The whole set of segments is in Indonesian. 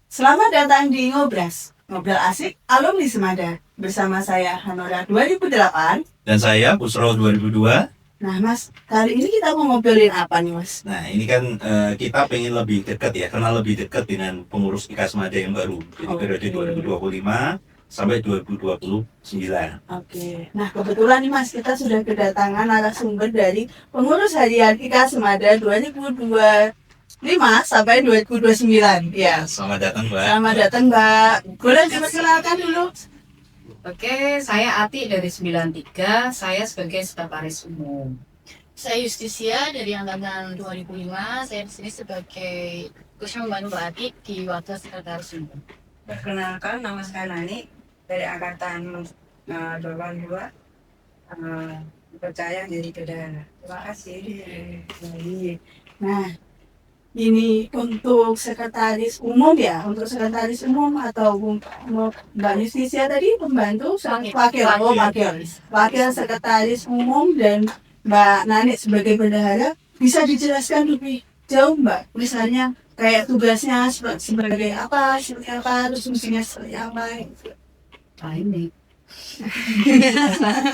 Selamat datang di Ngobras, ngobrol asik alumni Semada. Bersama saya Hanora 2008 dan saya Pusro 2002. Nah Mas, kali ini kita mau ngobrolin apa nih Mas? Nah ini kan kita pengen lebih dekat ya, kenal lebih dekat dengan pengurus IKA Semada yang baru. Jadi periode 2025 sampai 2029. Oke. Nah kebetulan nih Mas, kita sudah kedatangan narasumber dari pengurus harian IKA Semada 2025 sampai 2029. Ya. Selamat datang Mbak. Selamat datang Mbak. Boleh diperkenalkan dulu? Oke, saya Ati dari 93, saya sebagai sekretaris umum. Saya Justisia dari angkatan 2005, saya di sini sebagai khusus membantu Mbak Ati di wakil sekretaris umum. Perkenalkan, nama saya Nani dari angkatan 82, percaya jadi bendahara. Terima kasih. Nah, ini untuk sekretaris umum ya, untuk sekretaris umum atau Mbak Justisia tadi pembantu wakil sekretaris umum dan Mbak Nani sebagai bendahara, bisa dijelaskan lebih jauh Mbak, misalnya kayak tugasnya sebagai apa, terus fungsinya seperti apa? Nah ini,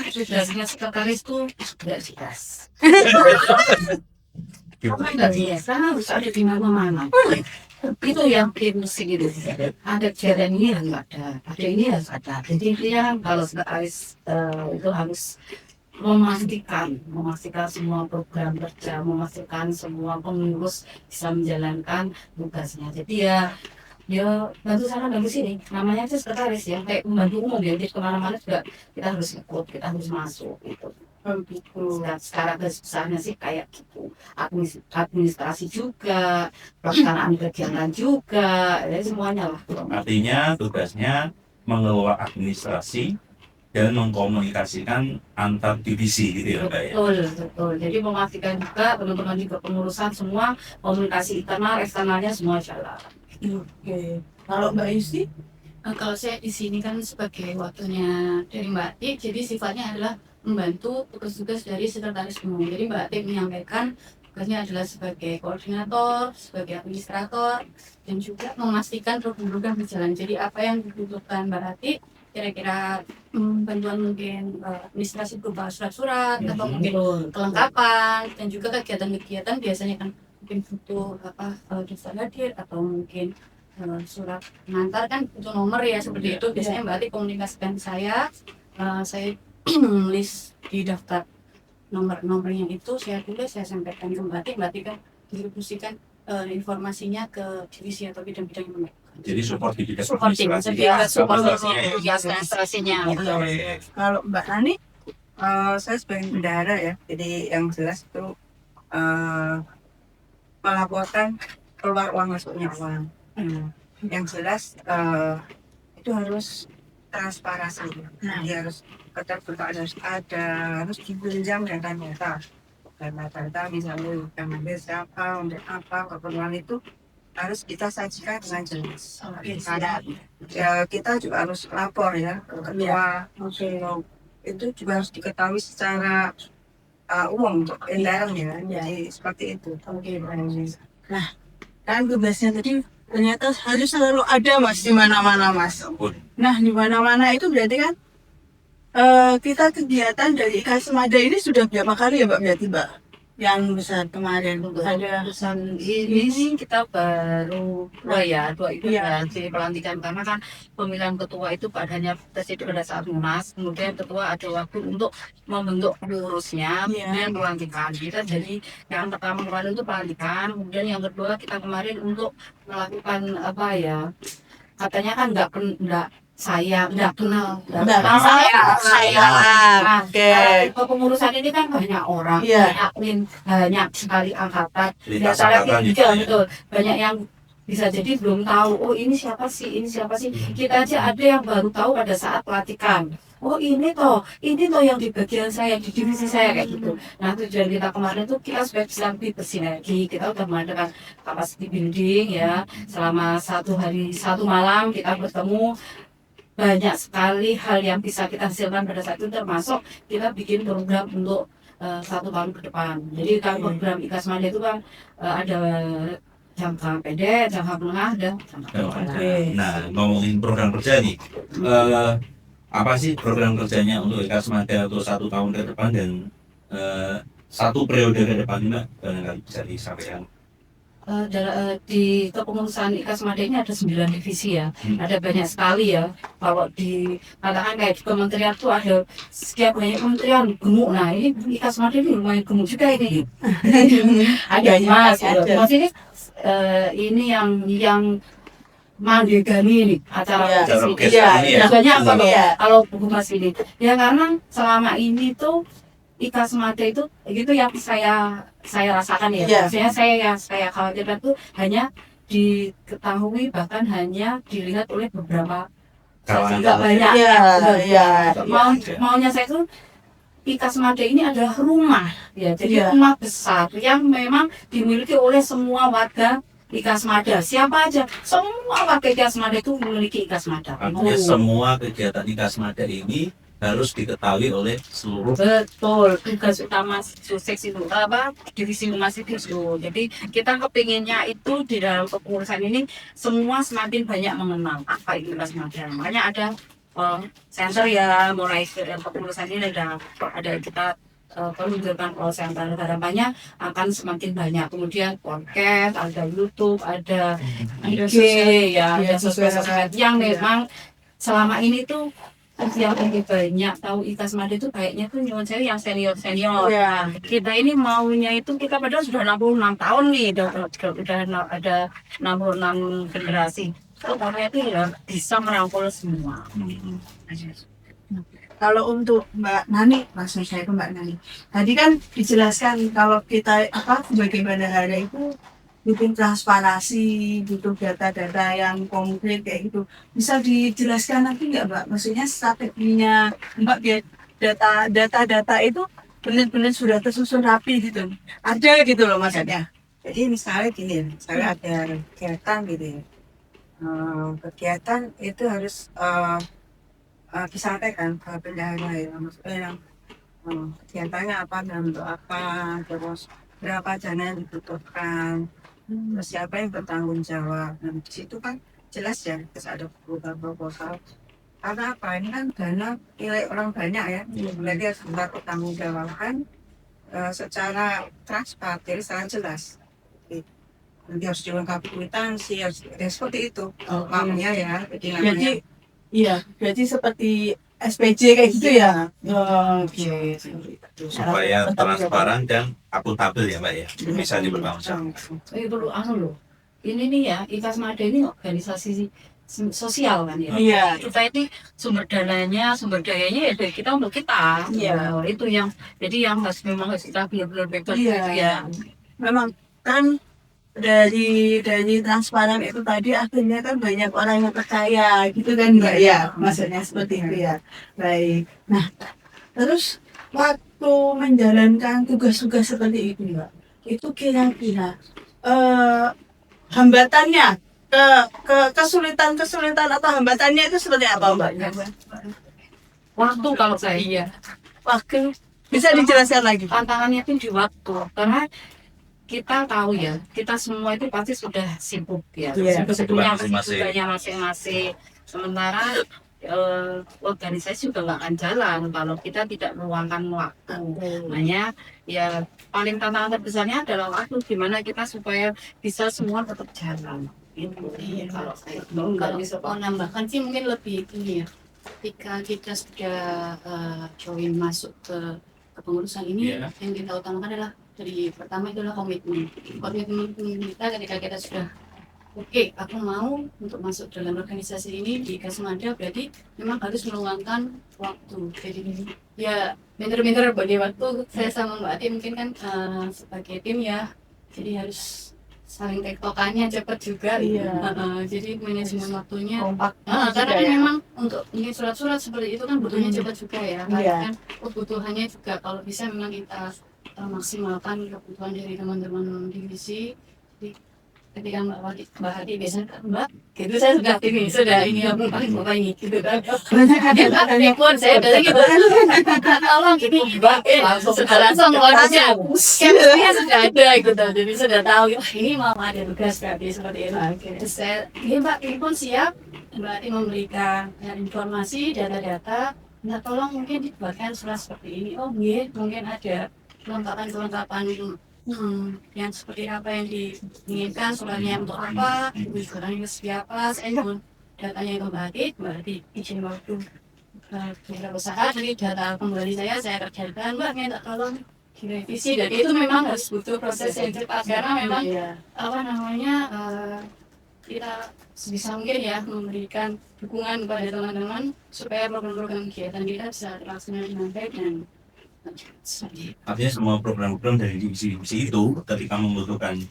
tugasnya sekretaris itu tidak jelas. Nggak biasa, harus ada di mana-mana. Itu yang prinsip gitu. Ada kejadian ini yang nggak ada ini harus ada. Jadi intinya kalau sekretaris itu harus memastikan semua program kerja, memastikan semua pengurus bisa menjalankan tugasnya. Jadi ya bantu sana bantu sini. Namanya itu sekretaris ya, kayak pembantu umum ya. Jadi kemana-mana juga kita harus ikut, kita harus masuk gitu. Secara besarnya sih kayak gitu, administrasi juga, pelaksanaan kegiatan juga, ya semuanya lah. Artinya tugasnya mengelola administrasi dan mengkomunikasikan antar divisi gitu ya Mbak ya? Betul. Jadi memastikan juga teman-teman di kepengurusan semua komunikasi internal, eksternalnya semua jalan. Oke. Kalau Mbak Yusti? Kalau saya di sini kan sebagai wakilnya dari Mbak Ati, jadi sifatnya adalah membantu tugas-tugas dari sekretaris umum. Jadi Mbak Ati menyampaikan tugasnya adalah sebagai koordinator, sebagai administrator, dan juga memastikan program-program berjalan. Jadi apa yang dibutuhkan Mbak Ati, kira-kira bantuan mungkin administrasi berupa surat-surat atau mungkin kelengkapan, dan juga kegiatan-kegiatan biasanya kan mungkin butuh daftar hadir atau mungkin surat pengantar kan butuh nomor ya seperti itu. Biasanya Mbak Ati komunikasikan ke saya nulis di daftar nomornya itu, saya tulis, saya sampaikan ke Mbak Ati kan distribusikan informasinya ke divisi atau bidang-bidang yang mereka. Jadi support di bidang administrasinya. Kalau Mbak Nani? Saya sebagai bendahara ya, jadi yang jelas itu melaporkan keluar uang masuknya uang. Yang jelas itu harus transparansi, jadi harus keterbukaan harus ada, harus dipinjam data misalnya namanya siapa, untuk apa, keperluan itu harus kita sajikan dengan jelas. Karena kita juga harus lapor ya ke ketua, itu juga harus diketahui secara umum untuk intern ya, jadi seperti itu. Nah, kan tugasnya tadi ternyata harus selalu ada Mas di mana-mana Mas. Nah di mana-mana itu berarti kan kita kegiatan dari IKA Semada ini sudah berapa kali ya Mbak berarti Mbak? Yang besar kemarin ada Pesan ini kita baru dua itu dari pelantikan, karena kan pemilihan ketua itu padanya presiden pada saat munas, kemudian ketua ada waktu untuk membentuk pengurusnya, kemudian pelantikan kita. Jadi yang pertama kemarin itu pelantikan, kemudian yang kedua kita kemarin untuk melakukan apa ya, katanya kan saya nggak kenal saya. Nah, kepengurusan ini kan banyak orang, banyak sekali angkatan. Betul. Banyak yang bisa jadi belum tahu, oh ini siapa sih. Kita aja ada yang baru tahu pada saat pelantikan. Oh ini toh yang di bagian saya, di divisi saya kayak gitu. Nah tujuan kita kemarin tuh kita supaya bisa lebih bersinergi. Kita udah mengadakan capacity building ya, selama 1 hari 1 malam kita bertemu banyak sekali hal yang bisa kita hasilkan pada saat itu, termasuk kita bikin program untuk 1 tahun ke depan. Jadi kalau program IKAS Mada itu kan ada jangka pendek, jangka menengah, dan jangka panjang. Nah, ngomongin program kerja nih, apa sih program kerjanya untuk IKAS Mada untuk 1 tahun ke depan dan 1 periode ke depan ini, Mbak? Barangkali bisa disampaikan. Di kepengurusan IKAS Mada ini ada 9 divisi ya, ada banyak sekali ya. Kalau dikatakan kayak di kementerian tuh ada sekian banyak kementerian gemuk. Nah ini IKAS Mada ini lumayan gemuk juga ini. Ada mas, mas ini yang Mandegani ini acara Acara ini. ya. Tujuannya apa loh? Iya. Kalau Bu Mas ini, ya karena selama ini tuh IKAS Mada itu yang saya rasakan ya. Iya. Maksudnya saya khawatirkan tuh hanya diketahui, bahkan hanya dilihat oleh beberapa, Kalangan. tidak banyak. Iya. Maunya saya tuh IKAS Mada ini adalah rumah ya, jadi Iya. rumah besar yang memang dimiliki oleh semua warga IKAS Mada. Siapa aja, semua warga IKAS Mada itu memiliki IKAS Mada. Artinya semua kegiatan IKAS Mada ini harus diketahui oleh seluruh. Betul, tugas utama seksi divisi humas itu. Jadi kita kepinginnya itu di dalam kepengurusan ini semua semakin banyak mengenal apa itu IKAS Mada. Makanya ada center ya, mulai dari kepengurusan ini ada kita penunjukan call center. Harapannya akan semakin banyak. Kemudian podcast, ada YouTube, ada IG, ya, ada sosmed yang memang selama ini tuh yang lebih banyak tahu IKAS Mada itu kayaknya tuh nyuwun saya yang senior. Iya. Kita ini maunya itu, kita padahal sudah 66 tahun nih, udah ada 66 generasi. Pokoknya itu ya bisa merangkul semua. Kalau untuk Mbak Nani, maksud saya ke Mbak Nani, tadi kan dijelaskan kalau kita sebagai bendahara itu bikin transparansi, butuh data-data yang konkret kayak gitu. Bisa dijelaskan nanti nggak Mbak? Maksudnya strateginya Mbak biar data-data itu benar-benar sudah tersusun rapi gitu. Ada gitu loh maksudnya. Jadi misalnya gini, misalnya ada kegiatan gitu ya. Kegiatan itu harus disampaikan ke bendahara ya, maksudnya yang kegiatannya apa, dalam bentuk apa, terus berapa dana yang dibutuhkan, terus siapa yang bertanggung jawab. Nah di situ kan jelas ya, terus ada beberapa proposal. Karena apa, ini kan dana milik orang banyak ya, berarti harus bertanggung jawabkan secara transparan, jadi secara jelas. Nanti harus dilengkapi kwitansi, harus seperti itu maunya ya. Jadi iya, berarti seperti SPJ kayak gitu ya. Oke. Supaya transparan dan akuntabel ya Mbak ya, bisa dipertanggungjawabkan. Itu loh. Ini nih ya, IKAS Mada ini organisasi sosial kan ya. Iya. Kita ini sumber dayanya ya dari kita untuk kita. Iya. Itu yang memang harus kita benar-benar bebas Iya. gitu ya. Memang kan dari transparan itu tadi akhirnya kan banyak orang yang percaya gitu kan Mbak ya, maksudnya seperti itu ya. Baik. Nah, terus waktu menjalankan tugas-tugas seperti itu Mbak, itu kira-kira hambatannya kesulitan atau hambatannya itu seperti apa Mbak? Waktu kalau saya Waktu bisa dijelaskan lagi? tantangannya itu di waktu, karena kita tahu ya, kita semua itu pasti sudah sibuk ya, Iya. punya Masing-masing. kesibukannya masing-masing. Sementara organisasi juga nggak akan jalan kalau kita tidak meluangkan waktu. Makanya ya paling tantangan terbesarnya adalah waktu, gimana kita supaya bisa semua tetap jalan. Itu kalau saya Kalau mau nambahkan sih mungkin lebih ini ya, ketika kita sudah join masuk ke kepengurusan ini, Iya. yang kita utamakan adalah dari pertama itu adalah komitmen kita. Ketika kita sudah oke, aku mau untuk masuk dalam organisasi ini di IKAS Mada, berarti memang harus meluangkan waktu. Jadi ya pinter-pinter bagi waktu. Saya sama Mbak Ati mungkin kan sebagai tim ya, jadi harus saling tektokannya cepat juga. Iya. Jadi manajemen waktunya Kompak. karena kan memang untuk ini surat-surat seperti itu kan butuhnya cepat juga ya. Iya. Kan kebutuhannya juga kalau bisa memang kita maksimalkan kebutuhan dari teman-teman divisi. Jadi ketika Mbak Hati biasanya Mbak gitu saya sudah ini yang paling Bapak ini gitu kan dia pun saya biasanya gitu tolong ini Mbak langsung orangnya chemistry sudah ada gitu jadi sudah tahu ini mau ada tugas berarti seperti itu saya ini Mbak ini pun siap Mbak Hati memberikan informasi data-data nah tolong mungkin dibuatkan surat seperti ini oh iya mungkin ada kelengkapan yang seperti apa yang diinginkan suratnya untuk apa suratnya seperti apa saya pun datanya kembali izin waktu beberapa saat jadi data kembali saya kerjakan Mbak minta tolong direvisi dan itu memang harus butuh proses yang cepat karena memang apa namanya kita sebisa mungkin ya memberikan dukungan kepada teman-teman supaya program-program kegiatan kita bisa terlaksana dengan baik dan artinya semua program-program dari divisi itu ketika membutuhkan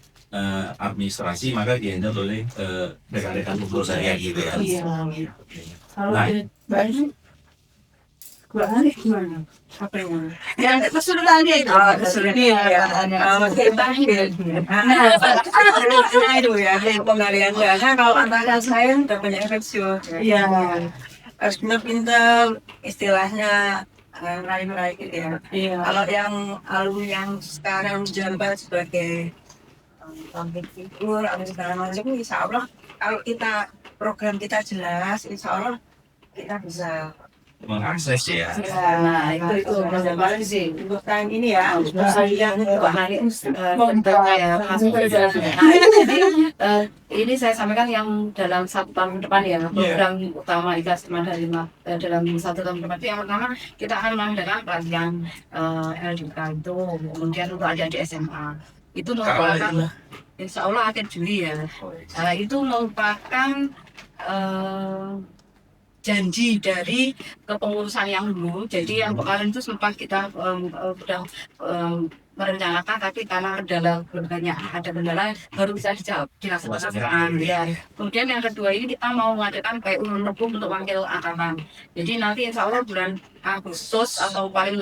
administrasi maka dihandle oleh rekan-rekan pengurus saya gitu ya. Kalau Nah. Mbak Arif gimana? Apa yang Yang kesulitan dia itu. itu ya pengalian dana kalau antara saya udah banyak rasio Iya. harus pintar istilahnya meraih gitu ya. Iya. Kalau yang alumni yang sekarang menjabat sebagai public figure atau segala macam, insya Allah kalau kita program kita jelas, insya Allah kita bisa Mengakses ya. Nah, itu paling sih. untuk tahun ini ya. Saya ini saya sampaikan yang dalam 1 tahun depan ya program utama IKAS Mandalima dalam 1 tahun depan itu yang pertama kita akan mengadakan pelatihan LDK itu kemudian untuk adik-adik SMA itu merupakan Insya Allah akhir Juli ya itu merupakan janji dari kepengurusan yang dulu jadi yang kemarin itu sempat kita sudah merencanakan tapi karena kendala baru bisa dilaksanakan ya. Kemudian yang kedua ini kita mau mengadakan kayak ulun rebung untuk wakil angkatan. Jadi nanti insya Allah bulan Agustus atau paling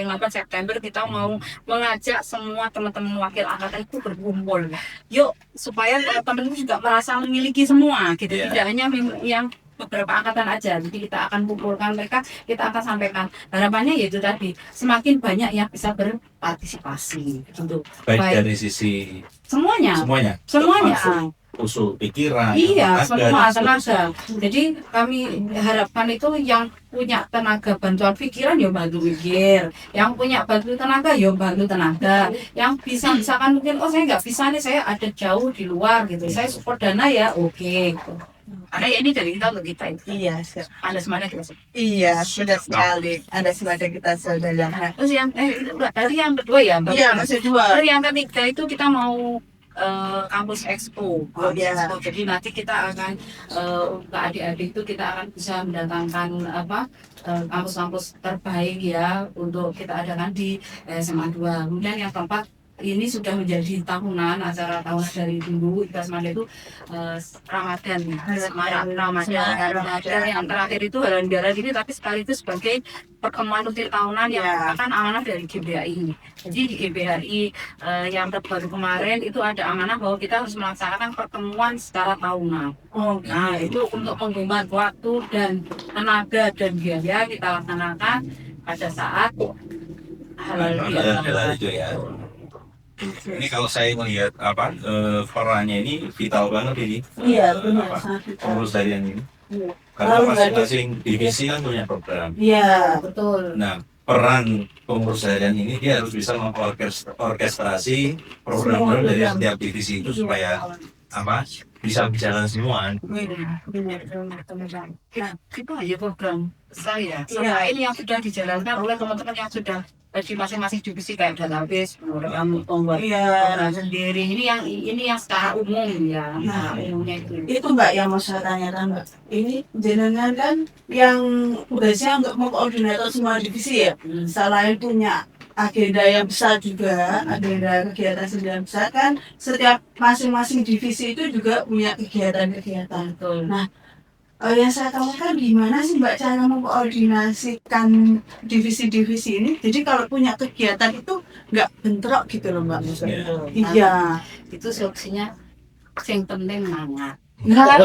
lambat September kita mau mengajak semua teman-teman wakil angkatan itu berkumpul. Yuk supaya teman-teman juga merasa memiliki semua gitu. Tidak hanya yang beberapa angkatan aja, jadi kita akan kumpulkan mereka, kita akan sampaikan harapannya yaitu tadi semakin banyak yang bisa berpartisipasi gitu. Baik dari sisi Semuanya, termasuk usul pikiran, iya semua tenaga. tenaga. Jadi kami harapkan itu yang punya tenaga bantuan pikiran ya bantu pikir, yang punya bantu tenaga ya bantu tenaga, yang bisa misalkan mungkin oh saya nggak bisa nih saya ada jauh di luar gitu, saya support dana ya oke. Gitu. Karena ya ini dari kita untuk kita itu. Iya, siap. Ada semuanya kita. Iya, sudah sekali. Ada semuanya kita saudara. Terus yang tadi yang kedua ya Mbak. Iya, masih dua. Terus yang ketiga itu kita mau kampus expo. Oh, iya. Expo. Jadi nanti kita akan ke adik-adik itu kita akan bisa mendatangkan kampus-kampus terbaik ya untuk kita adakan di SMA 2. Kemudian yang keempat ini sudah menjadi tahunan acara tahunan dari dulu IKAS Manda itu Ramadan Ramadan yang terakhir itu Halal ini tapi sekali itu sebagai pertemuan rutin tahunan yang merupakan amanah dari GBHI. Jadi di GBHI yang terbaru kemarin itu ada amanah bahwa kita harus melaksanakan pertemuan secara tahunan. Nah itu untuk menghemat waktu dan tenaga dan biaya kita laksanakan pada saat halal itu ya. Ini kalau saya melihat perannya ini vital banget ini. Iya, benar. Pengurus harian ini. Iya. Karena masing-masing divisi kan punya program. Iya, betul. Nah, peran pengurus harian ini dia harus bisa mengorkestrasi program-program dari setiap divisi itu supaya bisa berjalan semua. Nah, itu aja program saya. Ini yang sudah dijalankan oleh teman-teman yang sudah di masing-masing divisi kayak database, program membuat program sendiri. Ini yang secara umum ya. Nah, umumnya itu. itu Mbak yang mau saya tanyakan Mbak. Ini jenengan kan yang tugasnya untuk mengkoordinator semua divisi ya. Selain punya agenda yang besar juga, agenda kegiatan yang besar kan, setiap masing-masing divisi itu juga punya kegiatan-kegiatan. Betul. Nah, yang saya tanyakan gimana sih Mbak cara mengkoordinasikan divisi-divisi ini? Jadi kalau punya kegiatan itu nggak bentrok gitu loh Mbak. Iya. Iya. Itu solusinya Sing penting mangan. Benar.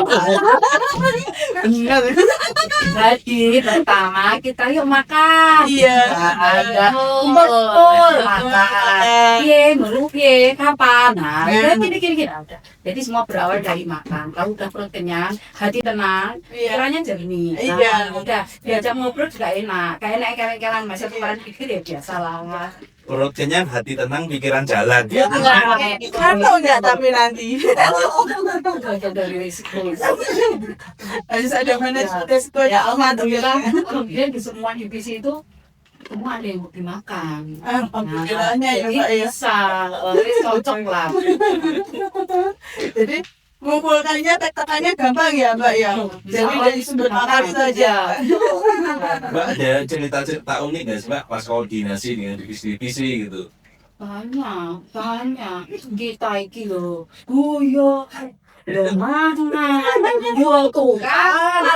Jadi pertama kita yuk makan. Iya. Ada Kumpul. makan. Piye, melu piye, kapan? Nah, Iya. gini ada. Jadi semua berawal dari makan. Kalau udah perut kenyang, hati tenang, Iya. pikirannya jernih. Iya. Nah, udah diajak ngobrol juga enak. Kayak enak keren-keren masih kemarin pikir ya biasa lah. Perut kenyang, hati tenang, pikiran jalan. Ya, kan enggak tapi nanti Bagian dari risiko. harus ada manajemen resiko Ya, ya alhamdulillah. Kemudian di semua divisi itu semua ada yang mau dimakan. Alhamdulillahnya ya Jadi Mbak ya. bisa, cocok lah. Jadi mengumpulkannya tek-tekannya gampang ya Mbak ya. Jadi dari sudut makan saja. Mbak ada cerita-cerita unik nggak sih Mbak pas koordinasi dengan divisi-divisi gitu? Banyak. Kita iki lho, guyo. Mana jual tuh kan,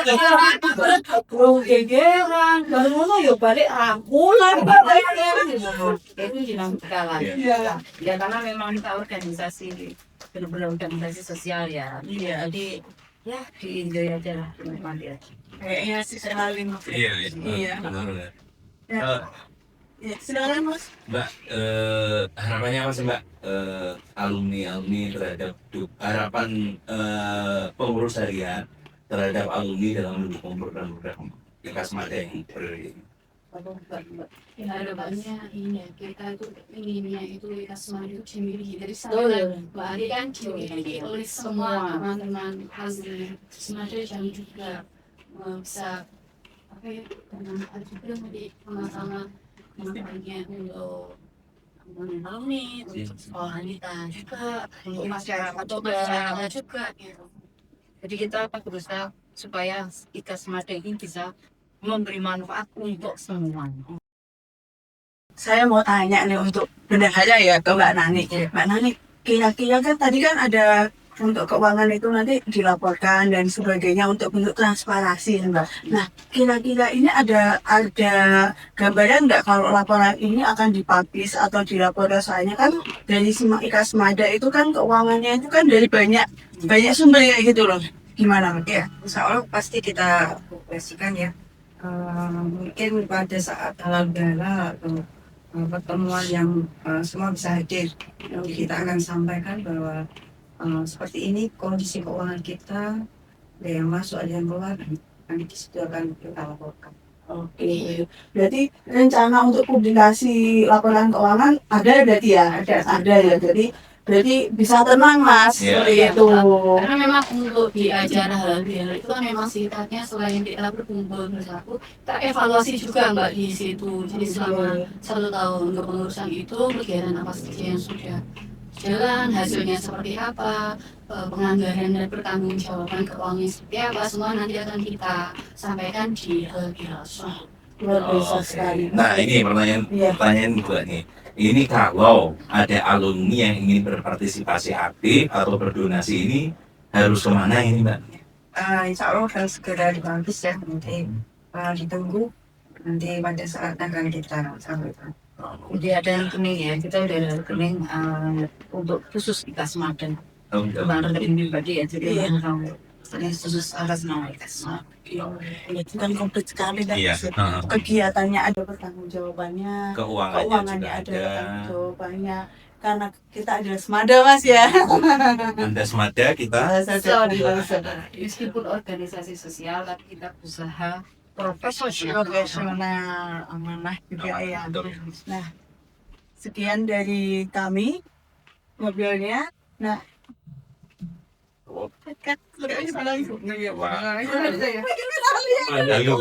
bro gegeran, baru ngono ya balik rangkulan, itu jenang kalah. Iya. Ya karena memang kita organisasi, benar-benar organisasi sosial ya. Iya. Jadi ya di enjoy aja lah, nikmati aja. Kayaknya sih sekali Mbak. Iya. Benar-benar. Ya. Ya, silakan Mas. Mbak, harapannya apa sih Mbak alumni terhadap harapan pengurus harian terhadap alumni dalam mendukung program-program Ikas Mada yang ini? Ya, harapannya ini ya, kita itu ininya itu Kasma itu dimiliki dari Betul. sana Mbak Ari kan dimiliki oleh semua teman-teman asli Kasmada yang juga bisa apa ya bermanfaat juga menjadi sama-sama manfaatnya untuk alumni, untuk sekolah kita juga, untuk masyarakat juga gitu. Jadi kita berusaha supaya Ikas Mada ini bisa memberi manfaat untuk semua. Saya mau tanya nih untuk bendahara ya ke Mbak Nani. Mbak Nani, kira-kira kan tadi kan ada untuk keuangan itu nanti dilaporkan dan sebagainya untuk bentuk transparansi ya Mbak. Nah, kira-kira ini ada gambaran nggak kalau laporan ini akan dipublish atau dilaporkan, soalnya kan dari Ikas Mada itu kan keuangannya itu kan dari banyak sumber kayak gitu loh. Gimana Mbak? Ya, insya Allah pasti kita publikasikan ya. Mungkin pada saat halal gala atau pertemuan yang semua bisa hadir, kita akan sampaikan bahwa seperti ini kondisi keuangan kita, ada yang masuk, ada yang keluar, nanti disitu akan kita laporkan. Oke, berarti rencana untuk publikasi laporan keuangan ada berarti ya? Ada ya, berarti bisa tenang Mas, Iya. seperti itu. karena memang untuk di acara halal bihalal itu kan memang sifatnya selain kita berkumpul bersatu, kita evaluasi juga Mbak di situ. Jadi selama 1 tahun kepengurusan itu kegiatan apa saja yang sudah jalan, hasilnya seperti apa, penganggaran dan pertanggungjawaban keuangan seperti apa, semua nanti akan kita sampaikan di halal bihalal. Luar biasa Oke. sekali. Nah ini Iya. pertanyaan juga nih. Ini kalau ada alumni yang ingin berpartisipasi aktif atau berdonasi ini harus kemana ini Mbak? Insya Allah akan segera dipublish ya, nanti ditunggu nanti pada saat akan kita sampaikan. Jadi ada rekening ya, kita udah ada rekening untuk khusus Ikas Mada. Kemarin rekening pribadi ya, jadi Iya. ini khusus atas nama Ikas Mada. Itu kan komplit sekali dan Iya. kegiatannya ada pertanggungjawabannya, keuangannya Keuangannya ada juga ada. pertanggungjawabannya. Karena kita ada Semada Mas ya. Anda Semada kita Meskipun organisasi sosial, tapi kita berusaha profesional. Profesional, amanah juga ya. Betul. Nah, sekian dari kami ngobrolnya. Nah, Halo,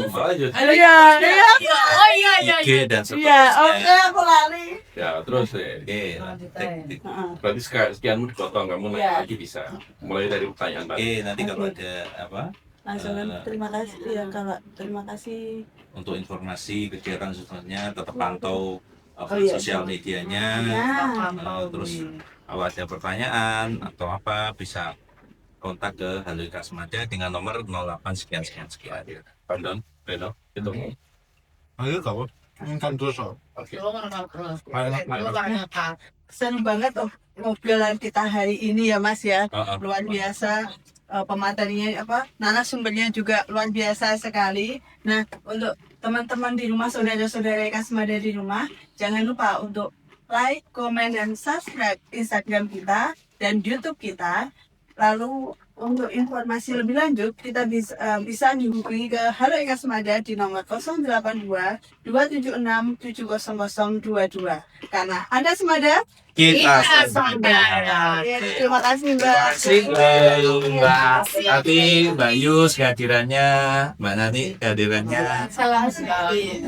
lanjut. halo ya, ya. Oh iya iya. IG dan Iya, seterusnya. oke aku lali. Ya terus Oke, Heeh. berarti sekianmu dipotong, kamu naik Iya. lagi bisa mulai dari pertanyaan tadi. Oke, nanti kalau ada apa Langsung terima kasih ya kalau terima kasih. untuk informasi kegiatan selanjutnya tetap pantau Oh, iya. sosial medianya. Nah, Terus kalau ada pertanyaan atau apa bisa kontak ke Halo Ikas Mada dengan nomor 08 sekian sekian sekian. Pandon, Beno, itu. Ayo kamu kan terus Oke. Tolong, Ayo, ayo. seneng banget oh obrolan kita hari ini ya Mas ya. Ah, ah. Luar biasa. Pematerinya narasumbernya juga luar biasa sekali. Nah, untuk teman-teman di rumah, saudara-saudara Kasmada di rumah, jangan lupa untuk like, komen, dan subscribe Instagram kita dan YouTube kita. Lalu untuk informasi lebih lanjut, kita bisa dihubungi ke Halo Kasmada di nomor 082 276 70022. Karena Anda Semada, Kita Semada. Ya, terima kasih Mbak. Mbak Ati, Mbak Yus kehadirannya, Mbak Nani kehadirannya. Salah sekali.